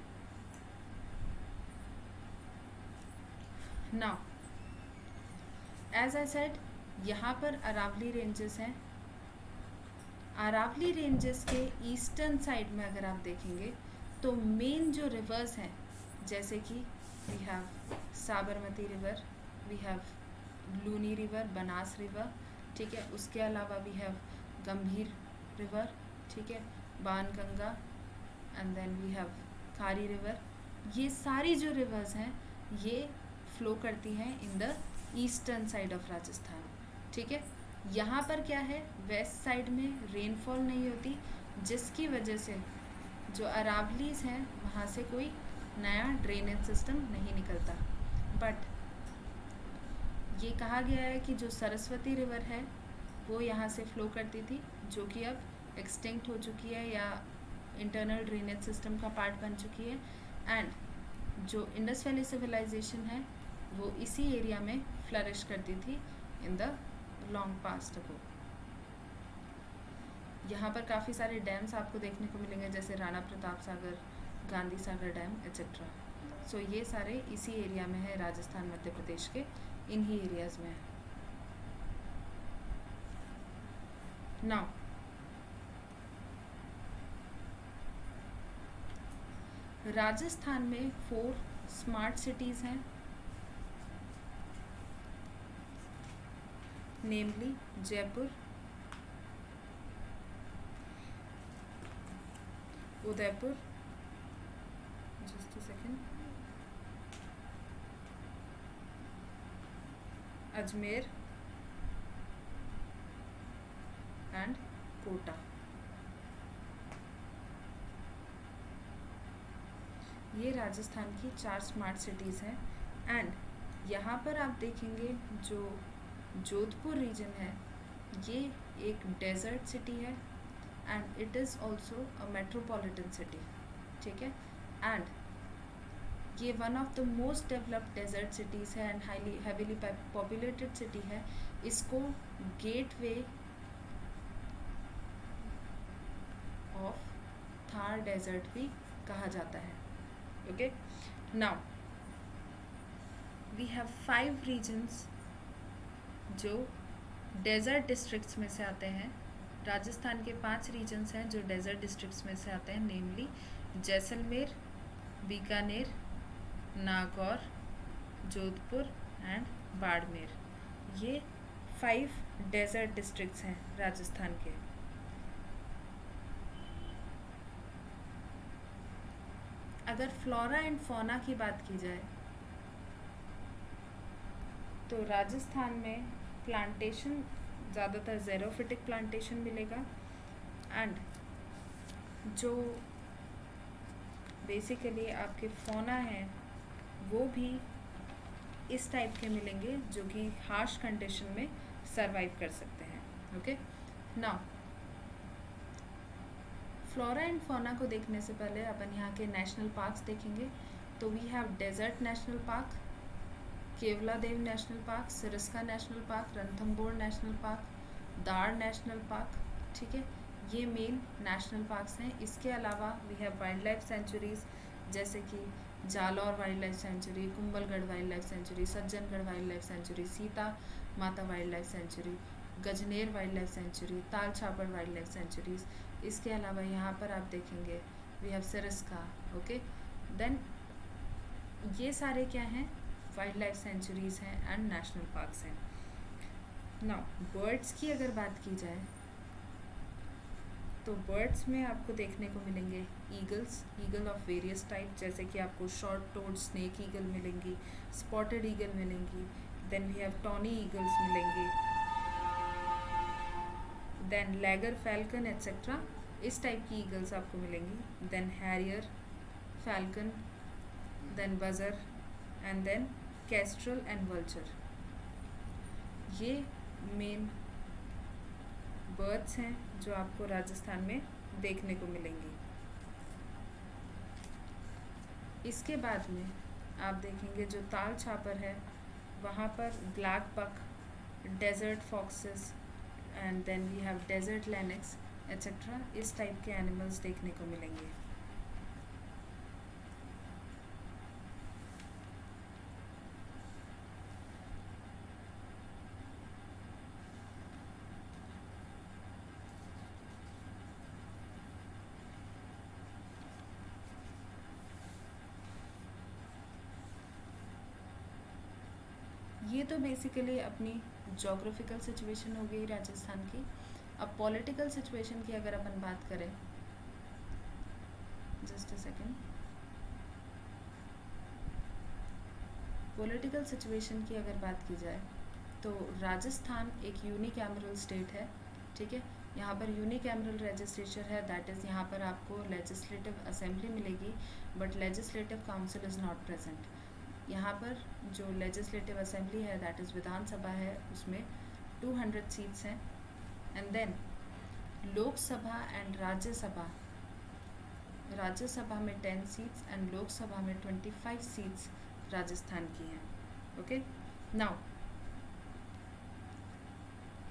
Now as I said यहाँ पर अरावली रेंजेस हैं। अरावली रेंजेस के ईस्टर्न साइड में अगर आप देखेंगे तो मेन जो रिवर्स हैं, जैसे कि we have Sabarmati river, we have Luni river, Banas river, ठीक है। उसके अलावा वी हैव गंभीर रिवर, ठीक है, Banganga, and then we have Khari river. ये सारी जो रिवर्स हैं ये फ्लो करती हैं in the eastern side of Rajasthan, ठीक है। यहाँ पर क्या है, वेस्ट साइड में रेनफॉल नहीं होती, जिसकी वजह से जो अरावलीज हैं वहाँ से कोई नया ड्रेनेज सिस्टम नहीं निकलता। बट ये कहा गया है कि जो सरस्वती रिवर है वो यहाँ से फ्लो करती थी, जो कि अब एक्सटिंक्ट हो चुकी है या इंटरनल ड्रेनेज सिस्टम का पार्ट बन चुकी है, एंड जो इंडस वैली सिविलाइजेशन है वो इसी एरिया में फ्लरिश करती थी इन द लॉन्ग पास्ट अगो। यहाँ पर काफ़ी सारे डैम्स आपको देखने को मिलेंगे, जैसे राणा प्रताप सागर, गांधी सागर डैम एट्सेट्रा। सो ये सारे इसी एरिया में है, राजस्थान मध्य प्रदेश के इन्हीं एरियाज़ में है। नाउ राजस्थान में 4 स्मार्ट सिटीज़ हैं, namely Jaipur, Udaipur, just a second, Ajmer and Kota. ये राजस्थान की 4 स्मार्ट सिटीज़ हैं, एंड यहाँ पर आप देखेंगे जो जोधपुर रीजन है ये एक डेजर्ट सिटी है, and it is also a metropolitan city, ठीक है। एंड ये one of the most developed desert cities है and highly heavily populated city है। इसको गेटवे ऑफ थार डेजर्ट भी कहा जाता है। Okay, now we have 5 regions जो डेजर्ट डिस्ट्रिक्ट्स में से आते हैं। राजस्थान के 5 रीजन्स हैं जो डेजर्ट डिस्ट्रिक्ट्स में से आते हैं, नेमली जैसलमेर, बीकानेर, नागौर, जोधपुर एंड बाड़मेर। ये 5 डेजर्ट डिस्ट्रिक्ट्स हैं राजस्थान के। अगर फ्लोरा एंड फौना की बात की जाए तो राजस्थान में प्लांटेशन ज़्यादातर ज़ेरोफिटिक प्लांटेशन मिलेगा एंड जो बेसिकली आपके फौना हैं वो भी इस टाइप के मिलेंगे जो कि हार्श कंडीशन में सरवाइव कर सकते हैं। Okay, now flora and fauna को देखने से पहले अपन यहाँ के नेशनल पार्क्स देखेंगे। तो we have desert national park, Keoladeo national park, Sariska national park, Ranthambore national park, Darrah national park. ठीक है, ये मेन नेशनल पार्क्स हैं। इसके अलावा we have wild life sanctuaries जैसे कि Jalore wild life sanctuary, Kumbhalgarh wild life sanctuary, Sajjangarh wild life sanctuary, Sita Mata wild life sanctuary, Gajner wild life sanctuary, Tal Chhapar wild life centuries. इसके अलावा यहाँ पर आप देखेंगे we have Sariska. Okay, then ये सारे क्या हैं, वाइल्ड लाइफ सेंचुरीज हैं एंड नेशनल पार्क्स हैं। नाउ बर्ड्स की अगर बात की जाए तो बर्ड्स में आपको देखने को मिलेंगे eagles, eagle of various type, जैसे कि आपको शॉर्ट टोड स्नेक ईगल मिलेंगी, स्पॉटेड ईगल मिलेंगी, then we have tawny eagles मिलेंगे, देन लैगर फैल्कन एट्सेट्रा, इस टाइप की ईगल्स आपको मिलेंगी, then harrier, falcon, then buzzard and then kestrel and vulture. ये मेन बर्ड्स हैं जो आपको राजस्थान में देखने को मिलेंगी। इसके बाद में आप देखेंगे जो ताल छापर है वहाँ पर black buck, desert foxes and then we have desert lynx etcetera, इस टाइप के एनिमल्स देखने को मिलेंगे। ये तो बेसिकली अपनी जोग्राफिकल सिचुएशन हो गई राजस्थान की। अब पॉलिटिकल सिचुएशन की अगर अपन बात करें, just a second, political situation की अगर बात की जाए तो राजस्थान एक यूनिकैमरल स्टेट है। ठीक है, यहाँ पर यूनिकैमरल लेजिस्लेचर है, दैट इज़ यहाँ पर आपको लेजिस्लेटिव असेंबली मिलेगी but legislative council is not present. यहाँ पर जो लेजिस्लेटिव असेंबली है दैट इज़ विधानसभा है, उसमें 200 सीट्स हैं and then Lok Sabha and Rajya Sabha, Rajya Sabha में 10 सीट्स एंड लोकसभा में 25 सीट्स राजस्थान की हैं। ओके, नाउ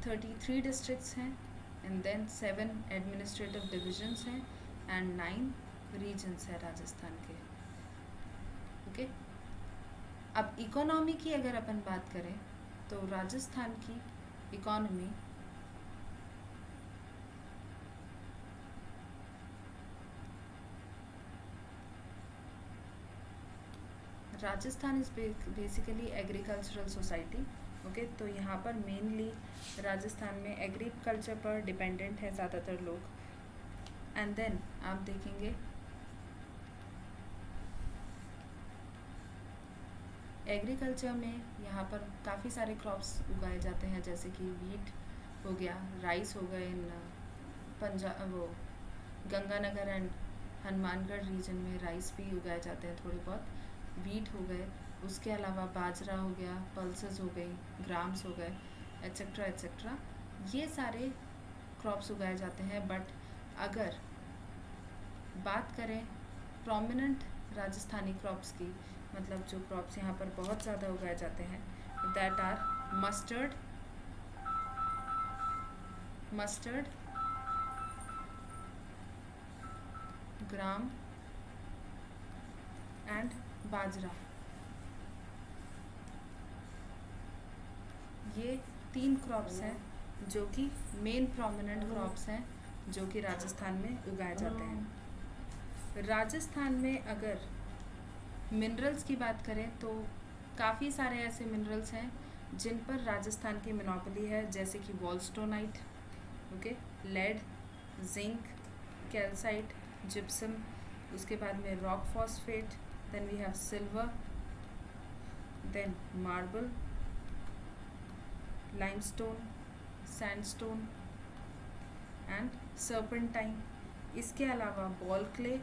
33 डिस्ट्रिक्ट्स हैं एंड देन 7 एडमिनिस्ट्रेटिव डिविजन्स हैं एंड 9 रीजन्स हैं राजस्थान के। ओके, अब इकोनॉमी की अगर अपन बात करें तो राजस्थान की economy Rajasthan is basically agricultural society. Okay, तो यहाँ पर मेनली राजस्थान में एग्रीकल्चर पर डिपेंडेंट है ज़्यादातर लोग। एंड देन आप देखेंगे एग्रीकल्चर में यहाँ पर काफ़ी सारे क्रॉप्स उगाए जाते हैं, जैसे कि वीट हो गया, राइस हो गए, इन पंजाब वो गंगानगर एंड हनुमानगढ़ रीजन में राइस भी उगाए जाते हैं थोड़े बहुत, वीट हो गए, उसके अलावा बाजरा हो गया, पल्सेस हो गई, ग्राम्स हो गए एट्सेट्रा एट्सेट्रा, ये सारे क्रॉप्स उगाए जाते हैं। बट अगर बात करें प्रोमिनेंट राजस्थानी क्रॉप्स की, मतलब जो क्रॉप्स यहाँ पर बहुत ज़्यादा उगाए जाते हैं, that are mustard, gram and bajra. ये 3 क्रॉप्स हैं जो कि मेन प्रोमिनेंट क्रॉप्स हैं जो कि राजस्थान में उगाए जाते हैं। राजस्थान में अगर मिनरल्स की बात करें तो काफ़ी सारे ऐसे मिनरल्स हैं जिन पर राजस्थान की मोनोपोली है, जैसे कि wollastonite, okay, lead, zinc, calcite, gypsum, उसके बाद में rock phosphate, then we have silver, then marble, limestone, sandstone and serpentine. इसके अलावा ball clay,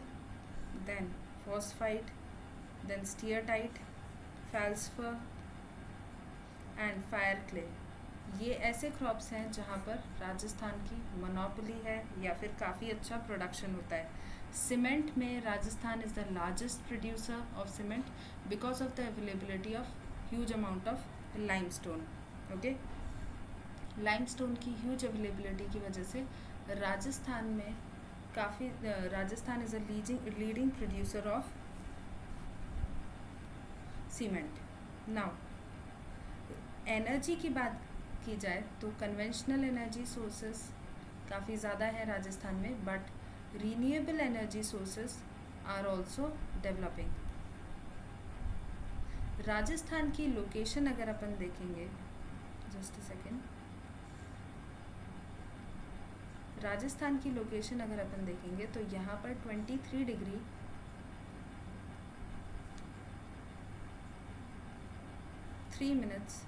then phosphite, then steatite, feldspar and fire clay. ये ऐसे क्रॉप्स हैं जहाँ पर राजस्थान की मोनोपोली है या फिर काफ़ी अच्छा प्रोडक्शन होता है। सीमेंट में Rajasthan is the largest producer of cement because of the availability of huge amount of limestone, okay. Limestone की ह्यूज अवेलेबिलिटी की वजह से राजस्थान में काफ़ी Rajasthan is a leading producer of cement. Now energy की बात की जाए तो कन्वेंशनल एनर्जी सोर्सेस काफ़ी ज़्यादा है राजस्थान में, but renewable energy sources are also developing. Rajasthan की लोकेशन अगर अपन देखेंगे, जस्ट अ सेकेंड, राजस्थान की लोकेशन अगर अपन देखेंगे तो यहाँ पर 23 डिग्री 3 मिनट्स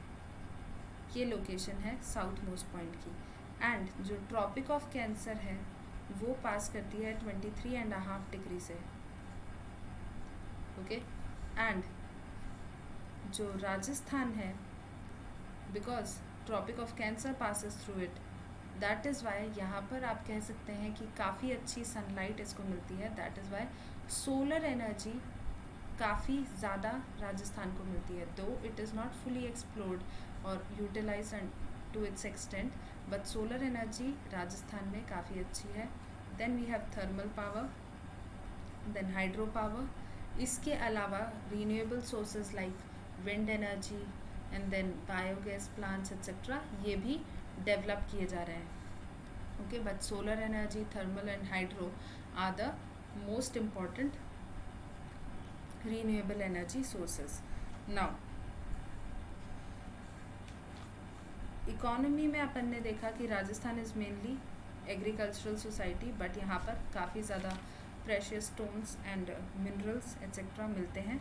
ये लोकेशन है साउथ मोस्ट पॉइंट की, एंड जो ट्रॉपिक ऑफ कैंसर है वो पास करती है 23.5 डिग्री से, ओके। एंड जो राजस्थान है, because tropic of cancer passes through it, that is why यहाँ पर आप कह सकते हैं कि काफ़ी अच्छी सनलाइट इसको मिलती है। That is why solar energy काफ़ी ज़्यादा राजस्थान को मिलती है, though it is not fully explored और utilise to its extent, but solar energy Rajasthan में काफ़ी अच्छी है। Then we have thermal power, then hydro power. इसके अलावा renewable sources like wind energy and then biogas plants etcetera ये भी develop किए जा रहे हैं, okay. But solar energy, thermal and hydro are the most important renewable energy sources. Now economy में अपन ने देखा कि Rajasthan is mainly agricultural society, but यहाँ पर काफ़ी ज़्यादा precious stones and minerals etcetera मिलते हैं।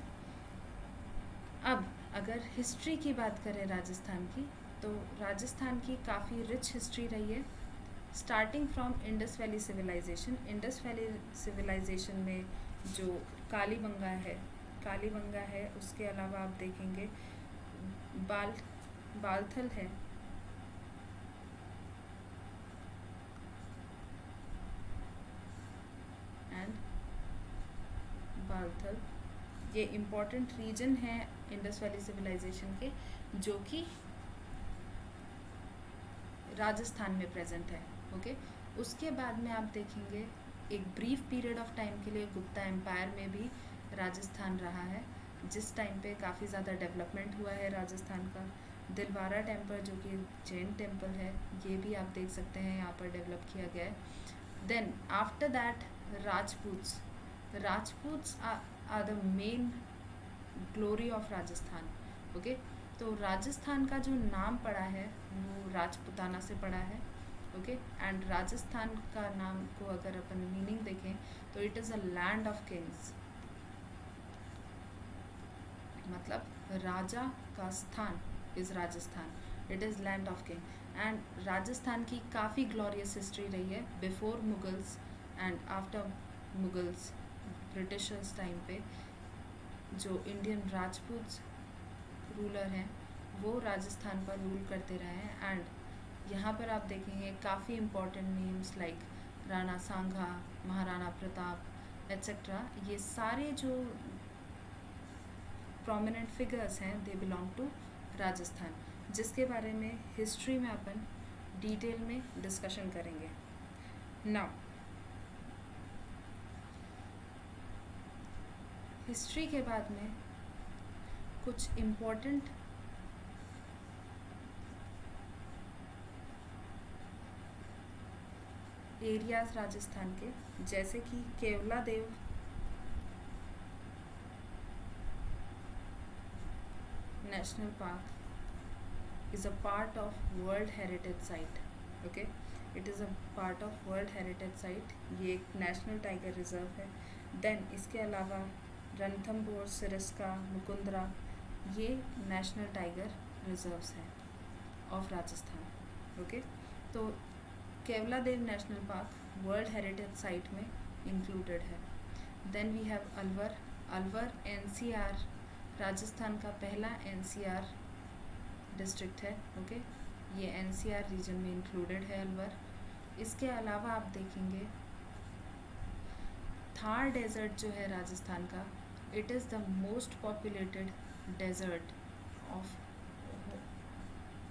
अब अगर हिस्ट्री की बात करें राजस्थान की, तो राजस्थान की काफ़ी रिच हिस्ट्री रही है, starting from Indus valley civilization. Indus valley civilization में जो कालीबंगा है, उसके अलावा आप देखेंगे बालथल है, एंड बालथल ये इम्पॉर्टेंट रीजन है इंडस वैली सिविलाइजेशन के, जो कि राजस्थान में प्रेजेंट है, ओके। उसके बाद में आप देखेंगे एक ब्रीफ पीरियड ऑफ टाइम के लिए गुप्ता एम्पायर में भी राजस्थान रहा है, जिस टाइम पे काफ़ी ज़्यादा डेवलपमेंट हुआ है राजस्थान का। दिलवारा टेम्पल जो कि जैन टेम्पल है, ये भी आप देख सकते हैं यहाँ पर डेवलप किया गया है। Then after that Rajputs are the main glory of Rajasthan, okay. तो राजस्थान का जो नाम पड़ा है वो राजपुताना से पड़ा है, ओके। एंड राजस्थान का नाम को अगर अपन मीनिंग देखें तो it is a land of Kings, मतलब राजा का स्थान is Rajasthan, it is land of king. And Rajasthan की काफ़ी ग्लोरियस हिस्ट्री रही है before Mughals and after Mughals. Britishers time पे जो इंडियन राजपूत रूलर हैं वो राजस्थान पर रूल करते रहे हैं, एंड यहाँ पर आप देखेंगे काफ़ी इम्पोर्टेंट नेम्स लाइक राणा सांगा, महाराणा प्रताप, एट्सेट्रा, ये सारे जो प्रोमिनेंट फिगर्स हैं दे बिलोंग टू राजस्थान, जिसके बारे में हिस्ट्री में अपन डिटेल में डिस्कशन करेंगे. नाउ हिस्ट्री के बाद में कुछ इम्पोर्टेंट एरियाज राजस्थान के, जैसे कि Keoladeo national park is a part of World Heritage Site. Okay, it is a part of World Heritage Site. ये एक नेशनल टाइगर रिजर्व है. देन इसके अलावा रणथंभौर, सिरस्का, मुकुंदरा, ये नेशनल टाइगर रिजर्व्स हैं ऑफ राजस्थान. ओके, तो Keoladeo national park world heritage site में included है. Then we have Alwar. Alwar NCR, Rajasthan का पहला एनसीआर डिस्ट्रिक्ट है. ओके, ये एनसीआर रीजन में इंक्लूडेड है अलवर. इसके अलावा आप देखेंगे थार डेजर्ट जो है राजस्थान का, it is the most populated desert of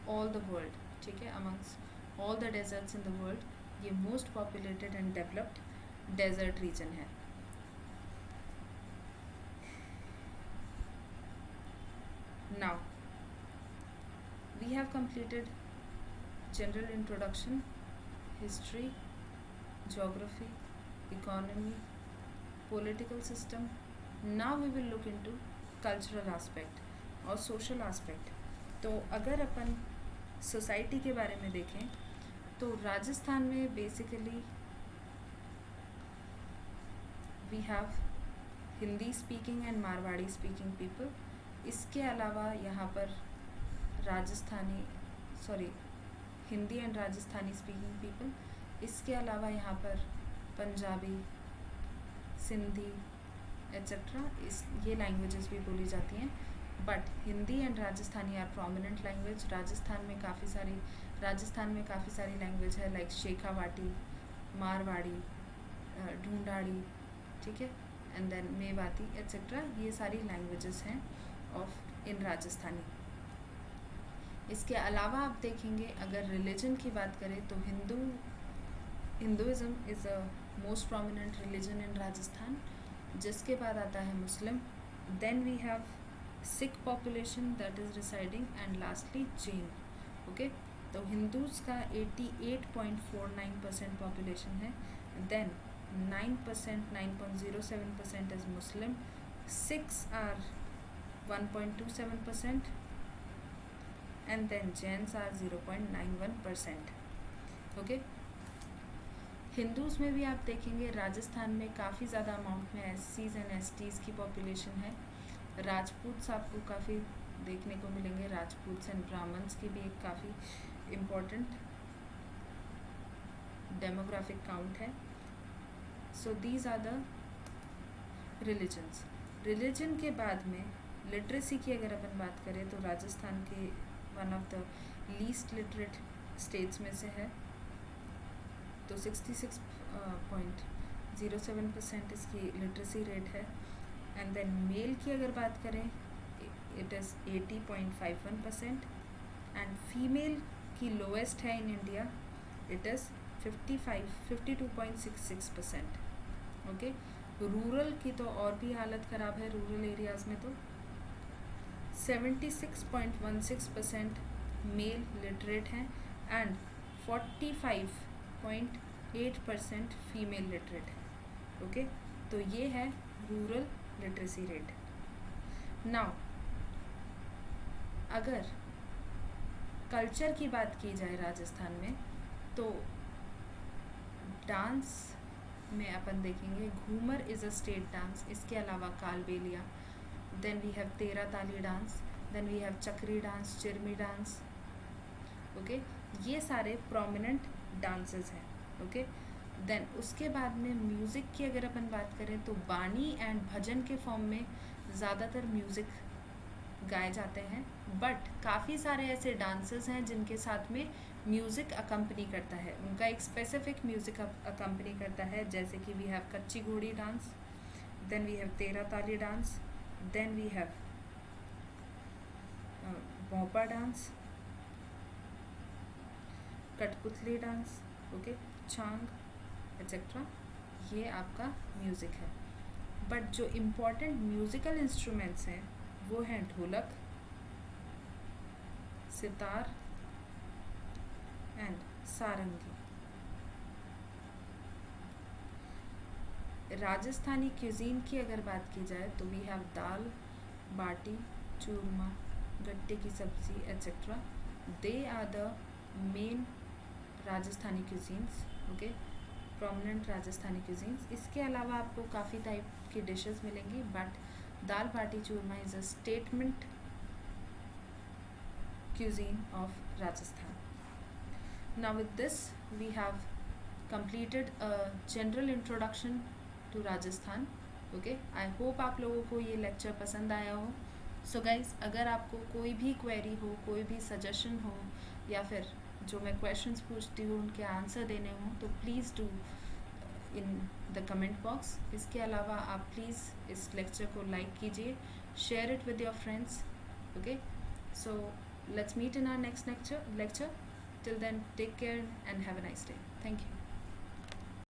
all the world. ठीक है, amongst all the deserts in the world ये most populated and developed desert region है. Now we have completed general introduction, history, geography, economy, political system. Now we will look into cultural aspect और social aspect. तो अगर अपन society के बारे में देखें तो राजस्थान में basically we have Hindi speaking and Marwari speaking people. इसके अलावा यहाँ पर Hindi and Rajasthani speaking people. इसके अलावा यहाँ पर पंजाबी, सिंधी एट्सेट्रा ये लैंग्वेजेस भी बोली जाती हैं. But Hindi and Rajasthani are prominent language. Rajasthan में काफ़ी सारी लैंग्वेज है, लाइक शेखावाटी, मारवाड़ी, ढूंढाड़ी, ठीक है, एंड देन मेवाती एट्सेट्रा. ये सारी लैंग्वेजेस हैं ऑफ इन राजस्थानी. इसके अलावा आप देखेंगे अगर रिलीजन की बात करें तो Hinduism is a most prominent religion in Rajasthan. जिसके बाद आता है Muslim. Then we have Sikh population that is residing, and lastly Jain. Okay, तो हिंदूज़ का 88.49% पॉपुलेशन है. Then 9.07% is Muslim. Sikhs are 1.27%, and then Jains are 0.91%. Okay, Hindus में भी आप देखेंगे राजस्थान में काफ़ी ज़्यादा अमाउंट में एससीज एंड एसटीज़ की पॉपुलेशन है. राजपूत्स आपको काफ़ी देखने को मिलेंगे. राजपूत्स एंड ब्राह्मण्स की भी एक काफ़ी इम्पोर्टेंट डेमोग्राफिक काउंट है. So these are the religions. Religion के बाद में लिटरेसी की अगर अपन बात करें तो राजस्थान के one of the least literate states में से है. तो 66.07% इसकी लिटरेसी रेट है. एंड देन मेल की अगर बात करें इट इज़ 80.51%, एंड फीमेल की लोएस्ट है in India, it is 52.66%. Okay, rural की तो और भी हालत ख़राब है. रूरल एरियाज़ में तो 76.16% मेल लिटरेट हैं एंड 45.8% फीमेल लिटरेट है. ओके, तो ये है रूरल लिटरेसी रेट. नाउ अगर कल्चर की बात की जाए राजस्थान में तो डांस में अपन देखेंगे Ghoomar is a state dance. इसके अलावा कालबेलिया, देन वी हैव तेरा ताली डांस, देन वी हैव चक्री डांस, चिरमी डांस. ओके, ये सारे प्रोमिनेंट डांसेस हैं. ओके, देन उसके बाद में म्यूज़िक की अगर अपन बात करें तो बानी एंड भजन के फॉर्म में ज़्यादातर म्यूज़िक गाए जाते हैं. बट काफ़ी सारे ऐसे डांसेस हैं जिनके साथ में म्यूज़िक अकम्पनी करता है. उनका एक स्पेसिफिक म्यूज़िक अकम्पनी करता है, जैसे कि वी हैव कच्ची घोड़ी dance, then we have Tera Tali dance, then we have Bhoppa dance, कठपुतली डांस, ओके, चांग एक्सेट्रा. ये आपका म्यूज़िक है. बट जो इम्पॉर्टेंट म्यूज़िकल इंस्ट्रूमेंट्स हैं वो हैं ढोलक, sitar and sarangi. Rajasthani cuisine की अगर बात की जाए तो वी हैव दाल बाटी चूरमा गट्टे की सब्जी etcetera. They are the main Rajasthani cuisines, okay, prominent Rajasthani cuisines. इसके अलावा आपको काफ़ी टाइप की डिशेस मिलेंगी, but dal baati churma is a statement cuisine of Rajasthan. Now with this we have completed a general introduction to Rajasthan. Okay, I hope आप लोगों को ये लेक्चर पसंद आया हो. सो गाइज, अगर आपको कोई भी क्वेरी हो, कोई भी सजेशन हो, या फिर जो मैं क्वेश्चंस पूछती हूँ उनके आंसर देने हों, तो please do in the comment box. इसके अलावा आप प्लीज़ इस लेक्चर को लाइक कीजिए, share it with your friends. Okay, so let's meet in our next lecture. Till then, take care and have a nice day. Thank you.